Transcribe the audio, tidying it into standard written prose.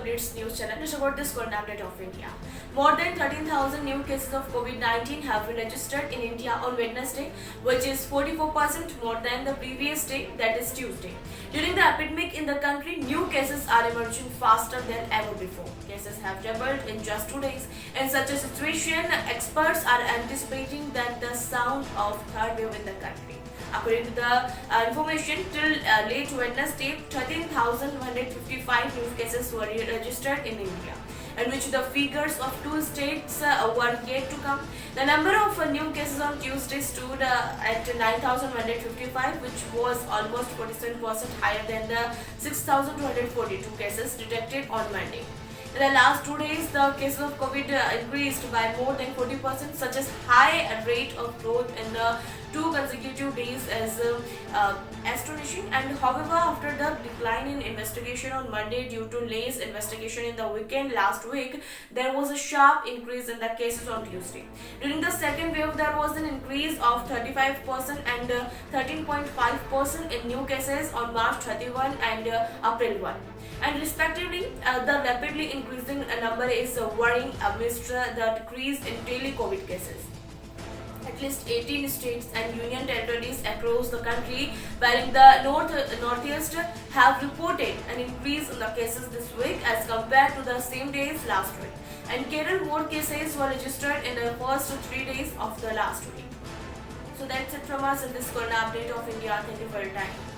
updates news channel is about this Corona update of India. More than 13,000 new cases of COVID-19 have been registered in India on Wednesday, which is 44% more than the previous day, that is Tuesday. During the epidemic in the country, new cases are emerging faster than ever before. Cases have doubled in just 2 days. In such a situation, experts are anticipating that the sound of third wave in the country. According to the information, till late Wednesday, 13,155 new cases were registered in India, in which the figures of 2 states were yet to come. The number of new cases on Tuesday stood at 9,155, which was almost 47% higher than the 6,242 cases detected on Monday. In the last 2 days, the cases of COVID increased by more than 40%. Such as high rate of growth in the 2 consecutive days is astonishing. And however, after the decline in investigation on Monday due to less investigation in the weekend last week, there was a sharp increase in the cases on Tuesday. During the second wave, there was an increase of 35% and 13.5% in new cases on March 31 and April 1. And respectively, the rapidly increasing number is worrying amidst the decrease in daily COVID cases. At least 18 states and union territories across the country, while in the northeast, have reported an increase in the cases this week as compared to the same days last week. And Kerala, more cases were registered in the first 3 days of the last week. So that's it from us in this Corona update of India. Thank you for your time.